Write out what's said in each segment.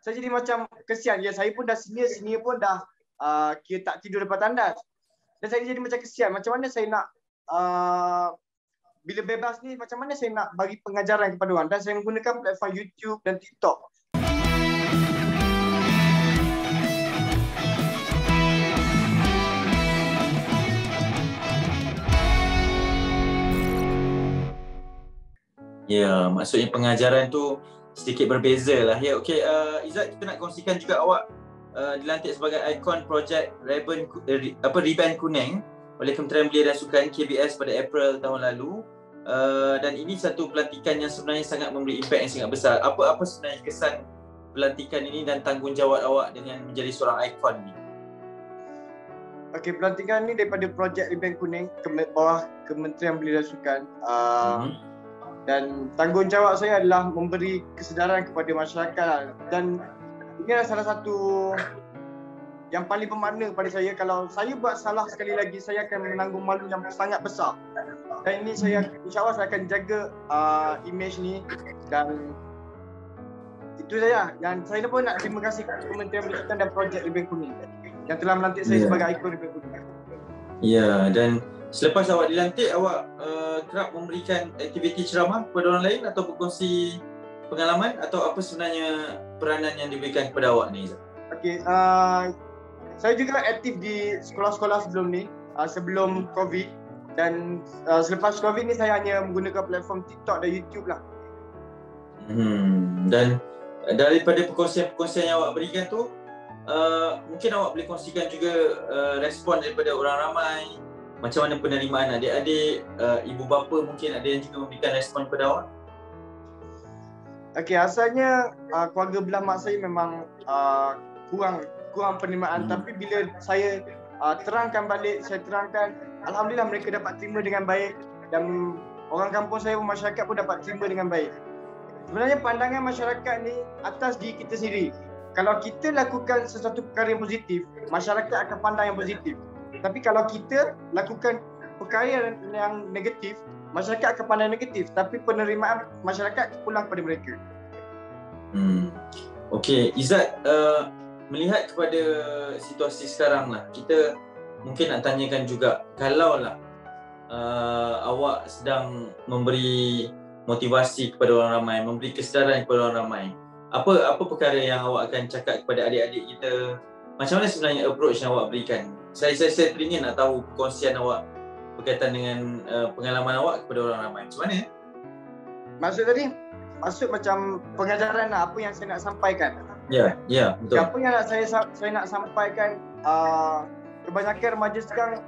saya jadi macam kesian. Ya, saya pun dah senior pun dah kira tak tidur depan tandas. Dan saya jadi macam kesian. Macam mana saya nak bila bebas ni, macam mana saya nak bagi pengajaran kepada orang. Dan saya menggunakan platform YouTube dan TikTok. Ya, maksudnya pengajaran tu sedikit berbeza lah. Ya, okey. Izzat, kita nak kongsikan juga awak dilantik sebagai ikon projek Ribbon Kuning oleh Kementerian Belia dan Sukan KBS pada April tahun lalu. Dan ini satu pelantikan yang sebenarnya sangat memberi impak yang sangat besar. Apa sebenarnya kesan pelantikan ini dan tanggungjawab awak dengan menjadi seorang ikon ni? Okey, pelantikan ni daripada projek Ribbon Kuning bawah Kementerian Belia dan Sukan. Dan tanggungjawab saya adalah memberi kesedaran kepada masyarakat. Dan ini adalah salah satu yang paling bermakna pada saya. Kalau saya buat salah sekali lagi, saya akan menanggung malu yang sangat besar. Dan ini saya, insyaAllah saya akan jaga image ni. Dan itu saja. Dan saya pun nak terima kasih kepada Kementerian Belia dan projek Ribbon Kuning yang telah melantik saya sebagai ikon Ribbon Kuning. Ya, dan selepas awak dilantik, awak kerap memberikan aktiviti ceramah kepada orang lain atau berkongsi pengalaman, atau apa sebenarnya peranan yang diberikan kepada awak ni, Izzat? Okey, saya juga aktif di sekolah-sekolah sebelum ni, sebelum COVID. Dan selepas COVID ni saya hanya menggunakan platform TikTok dan YouTube lah. Dan daripada perkongsian yang awak berikan tu, mungkin awak boleh kongsikan juga respon daripada orang ramai. Macam mana penerimaan adik-adik, ibu bapa mungkin ada yang juga memberikan respon kepada awak? Okey, asalnya keluarga belah mak saya memang kurang penerimaan. Tapi bila saya terangkan balik, alhamdulillah mereka dapat terima dengan baik. Dan orang kampung saya, masyarakat pun dapat terima dengan baik. Sebenarnya pandangan masyarakat ni atas diri kita sendiri. Kalau kita lakukan sesuatu perkara yang positif, masyarakat akan pandang yang positif. Tapi kalau kita lakukan perkara yang negatif, masyarakat akan pandang negatif. Tapi penerimaan masyarakat pulang kepada mereka. Okey, Izzat, melihat kepada situasi sekarang lah, kita mungkin nak tanyakan juga, kalaulah awak sedang memberi motivasi kepada orang ramai, memberi kesedaran kepada orang ramai, apa perkara yang awak akan cakap kepada adik-adik kita? Macam mana sebenarnya approach yang awak berikan? Saya teringin nak tahu perkongsian awak berkaitan dengan pengalaman awak kepada orang ramai. Macam mana? Maksud macam pengajaran lah, apa yang saya nak sampaikan. Ya, betul. Apa yang saya nak sampaikan, kebanyakan remaja sekarang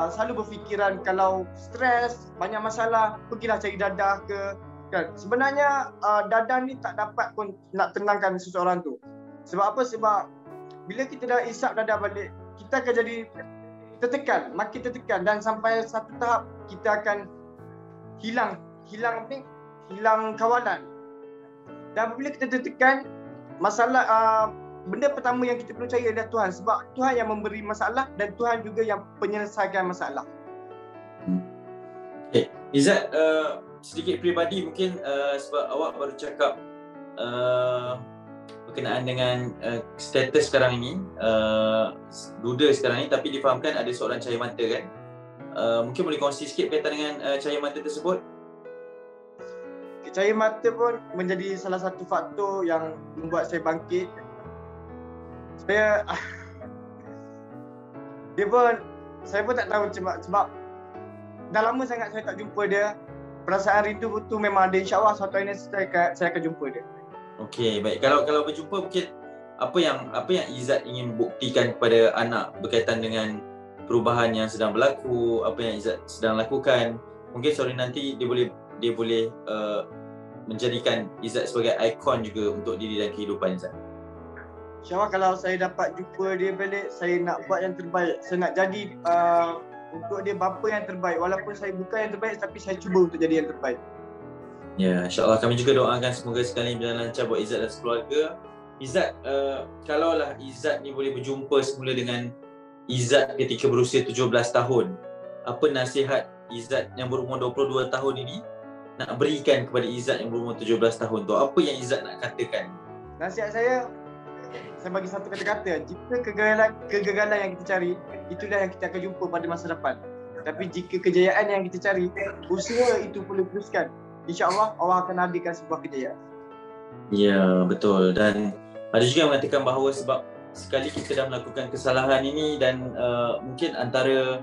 selalu berfikiran kalau stres, banyak masalah, pergilah cari dadah ke. Kan? Sebenarnya dadah ni tak dapat pun nak tenangkan seseorang tu. Sebab apa? Sebab bila kita dah isap dadah balik, kita akan jadi makin tertekan, dan sampai satu tahap kita akan hilang kawalan. Dan apabila kita tertekan, benda pertama yang kita perlu cari adalah Tuhan. Sebab Tuhan yang memberi masalah dan Tuhan juga yang penyelesaikan masalah. Okay. Izzat, sedikit peribadi mungkin, sebab awak baru cakap berkenaan dengan status sekarang ini, duda sekarang ini, tapi difahamkan ada seorang cahaya mata kan. Mungkin boleh kongsi sikit berkaitan dengan cahaya mata tersebut? Cahaya mata pun menjadi salah satu faktor yang membuat saya bangkit. Saya pun tak tahu sebab dah lama sangat saya tak jumpa dia. Perasaan rindu tu memang ada. InsyaAllah suatu hari nanti saya akan jumpa dia. Okey, baik. Kalau berjumpa, mungkin apa yang Izzat ingin buktikan kepada anak berkaitan dengan perubahan yang sedang berlaku, apa yang Izzat sedang lakukan? Mungkin sore nanti dia boleh menjadikan Izzat sebagai ikon juga untuk diri dan kehidupan Izzat. InsyaAllah kalau saya dapat jumpa dia balik, saya nak buat yang terbaik. Saya nak jadi untuk dia bapa yang terbaik. Walaupun saya bukan yang terbaik, tapi saya cuba untuk jadi yang terbaik. Ya, insyaAllah kami juga doakan semoga sekali berjalan lancar buat Izzat dan sekeluarga. Izzat, kalaulah Izzat ni boleh berjumpa semula dengan Izzat ketika berusia 17 tahun, apa nasihat Izzat yang berumur 22 tahun ini nak berikan kepada Izzat yang berumur 17 tahun tu? Apa yang Izzat nak katakan? Nasihat saya, saya bagi satu kata-kata, jika kegagalan yang kita cari, itulah yang kita akan jumpa pada masa depan. Tapi jika kejayaan yang kita cari, usaha itu perlu teruskan. InsyaAllah Allah akan hadirkan sebuah kejayaan. Ya, betul. Dan ada juga yang mengatakan bahawa sebab sekali kita dah melakukan kesalahan ini dan mungkin antara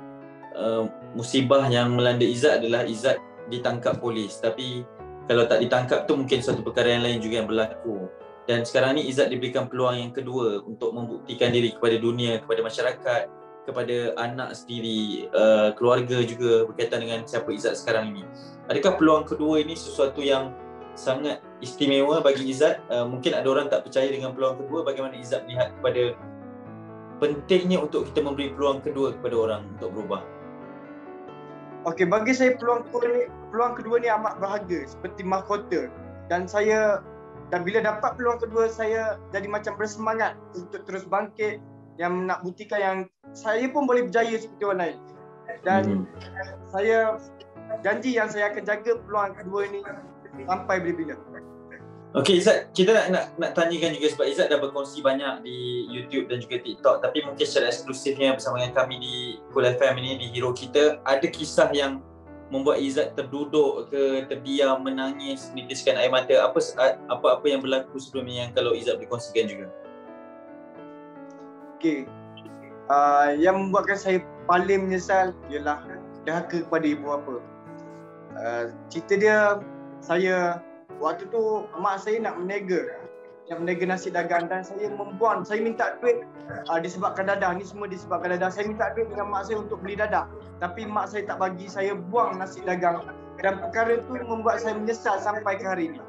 musibah yang melanda Izzat adalah Izzat ditangkap polis. Tapi kalau tak ditangkap tu mungkin satu perkara yang lain juga yang berlaku. Dan sekarang ni Izzat diberikan peluang yang kedua untuk membuktikan diri kepada dunia, kepada masyarakat, kepada anak sendiri, keluarga juga berkaitan dengan siapa Izzat sekarang ini. Adakah peluang kedua ini sesuatu yang sangat istimewa bagi Izzat? Mungkin ada orang tak percaya dengan peluang kedua. Bagaimana Izzat melihat kepada pentingnya untuk kita memberi peluang kedua kepada orang untuk berubah? Okey, bagi saya peluang kedua ni amat berharga, seperti mahkota. Dan bila dapat peluang kedua, saya jadi macam bersemangat untuk terus bangkit, yang nak buktikan yang saya pun boleh berjaya seperti orang lain. Dan saya janji yang saya akan jaga peluang kedua ni sampai bila-bila. Okey Izzat, kita nak tanyakan juga sebab Izzat dah berkongsi banyak di YouTube dan juga TikTok, tapi mungkin secara eksklusifnya bersama dengan kami di Cool FM ini, di Hero Kita, ada kisah yang membuat Izzat terduduk ke, terdiam, menangis, menitiskan air mata? Apa yang berlaku sebelum ni yang kalau Izzat boleh kongsikan juga? Okey, yang membuatkan saya paling menyesal ialah dahaka kepada ibu bapa. Cerita dia, saya waktu tu mak saya nak menega nasi dagang dan saya membuang, saya minta duit disebabkan dadah, ni semua disebabkan dadah. Saya minta duit dengan mak saya untuk beli dadah, tapi mak saya tak bagi, saya buang nasi dagang dan perkara tu membuat saya menyesal sampai ke hari ini.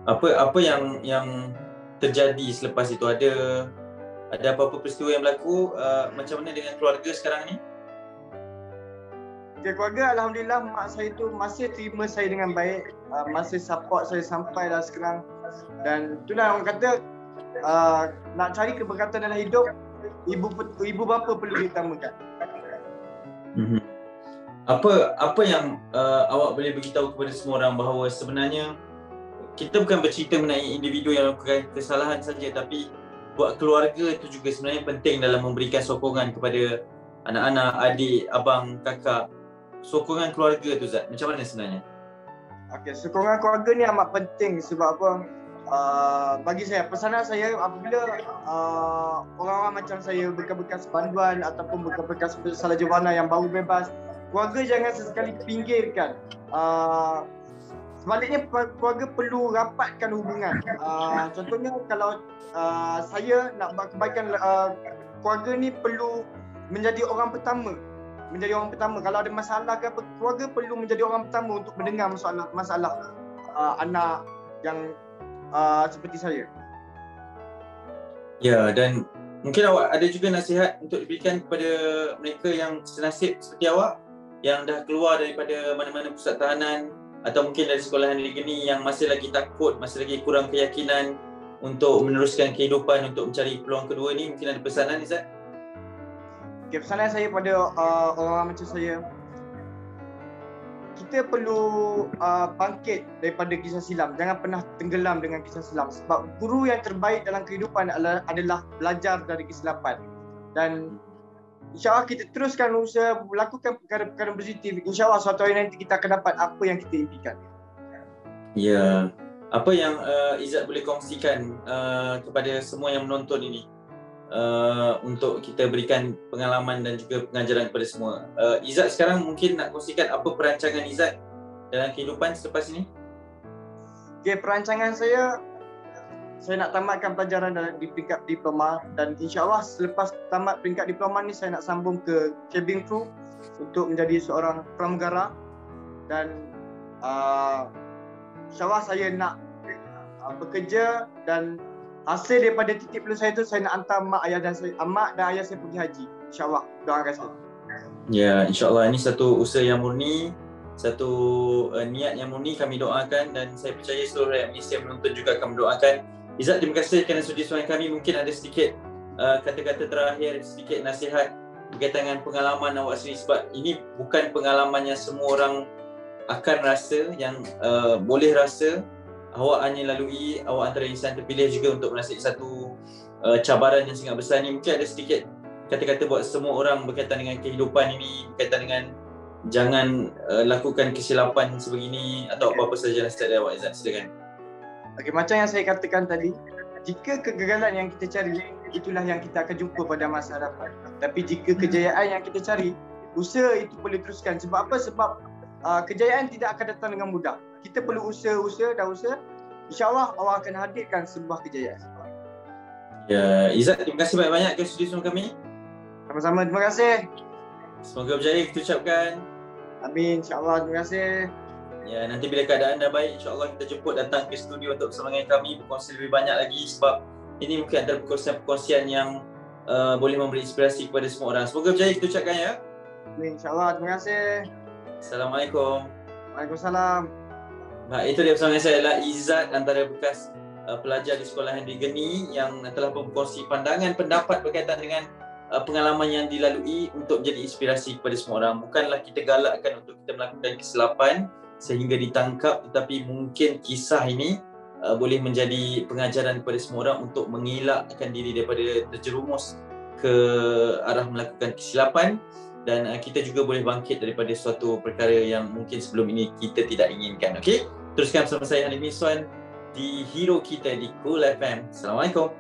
Apa yang terjadi selepas itu? Ada apa-apa peristiwa yang berlaku? Macam mana dengan keluarga sekarang ni? Okay, keluarga Alhamdulillah mak saya tu masih terima saya dengan baik, masih support saya sampai dah sekarang. Dan itulah orang kata, nak cari keberkatan dalam hidup, ibu bapa perlu diutamakan. Apa yang awak boleh beritahu kepada semua orang bahawa sebenarnya kita bukan bercerita mengenai individu yang melakukan kesalahan saja, tapi buat keluarga itu juga sebenarnya penting dalam memberikan sokongan kepada anak-anak, adik, abang, kakak. Sokongan keluarga tu Zat, macam mana sebenarnya? Okey, sokongan keluarga ni amat penting sebab apa? Bagi saya, pesanan saya apabila orang-orang macam saya bekas-bekas banduan ataupun bekas-bekas salajurwana yang baru bebas, keluarga jangan sesekali pinggirkan. Sebaliknya keluarga perlu rapatkan hubungan. Contohnya kalau saya nak buat kebaikan, keluarga ni perlu menjadi orang pertama. Kalau ada masalah ke apa, keluarga perlu menjadi orang pertama untuk mendengar masalah anak yang seperti saya. Ya, dan mungkin awak ada juga nasihat untuk diberikan kepada mereka yang senasib seperti awak, yang dah keluar daripada mana-mana pusat tahanan atau mungkin dari sekolahan negeri yang masih lagi takut, masih lagi kurang keyakinan untuk meneruskan kehidupan, untuk mencari peluang kedua ni. Mungkin ada pesanan Izzat? Okay, pesanan saya pada orang macam saya, kita perlu bangkit daripada kisah silam. Jangan pernah tenggelam dengan kisah silam. Sebab guru yang terbaik dalam kehidupan adalah belajar dari kesilapan. Dan insyaAllah kita teruskan usaha melakukan perkara-perkara positif. InsyaAllah suatu hari nanti kita akan dapat apa yang kita impikan. Ya, apa yang Izzat boleh kongsikan kepada semua yang menonton ini? Untuk kita berikan pengalaman dan juga pengajaran kepada semua. Izzat sekarang mungkin nak kongsikan apa perancangan Izzat dalam kehidupan selepas ini? Okay, perancangan saya nak tamatkan pelajaran di peringkat diploma dan insyaAllah selepas tamat peringkat diploma ni saya nak sambung ke cabin crew untuk menjadi seorang pramugara dan insyaAllah saya nak bekerja dan hasil daripada titip peluk saya tu saya nak hantar mak dan ayah saya pergi haji. InsyaAllah, doakan saya. Ya, insyaAllah ini satu usaha yang murni, satu niat yang murni kami doakan dan saya percaya seluruh rakyat Malaysia yang menonton juga akan mendoakan. Izzat, terima kasih kerana sudi soalan kami. Mungkin ada sedikit kata-kata terakhir, sedikit nasihat berkaitan dengan pengalaman awak sendiri sebab ini bukan pengalaman yang semua orang akan rasa, yang boleh rasa awak hanya lalui, awak antara insan terpilih juga untuk menasihati satu cabaran yang sangat besar ni. Mungkin ada sedikit kata-kata buat semua orang berkaitan dengan kehidupan ini, berkaitan dengan jangan lakukan kesilapan sebegini atau apa-apa saja nasihat dari awak, Izzat. Silakan. Okay, macam yang saya katakan tadi, jika kegagalan yang kita cari, itulah yang kita akan jumpa pada masa hadapan. Tapi jika kejayaan yang kita cari, usaha itu perlu teruskan. Sebab apa? Sebab kejayaan tidak akan datang dengan mudah. Kita perlu usaha dan usaha. InsyaAllah Allah akan hadirkan sebuah kejayaan. Ya, Izzat, terima kasih banyak-banyak ke studio kami. Sama-sama, terima kasih. Semoga berjaya kita ucapkan. Amin, insyaAllah, terima kasih. Ya, nanti bila keadaan dah baik, insyaAllah kita jemput datang ke studio untuk bersama dengan kami berkongsi lebih banyak lagi, sebab ini mungkin antara perkongsian-perkongsian yang boleh memberi inspirasi kepada semua orang. Semoga berjaya kita ucapkan ya. Amin, insyaAllah, terima kasih. Assalamualaikum. Waalaikumsalam. Baik, itu dia bersama dengan saya adalah Izzat, antara bekas pelajar di Sekolah Henry Geni yang telah berkongsi pandangan pendapat berkaitan dengan pengalaman yang dilalui untuk menjadi inspirasi kepada semua orang. Bukanlah kita galakkan untuk kita melakukan kesilapan sehingga ditangkap, tetapi mungkin kisah ini boleh menjadi pengajaran kepada semua orang untuk mengelakkan diri daripada terjerumus ke arah melakukan kesilapan, dan kita juga boleh bangkit daripada suatu perkara yang mungkin sebelum ini kita tidak inginkan. Okey, teruskan bersama saya Halim Miswan di Hero Kita di Cool FM. Assalamualaikum.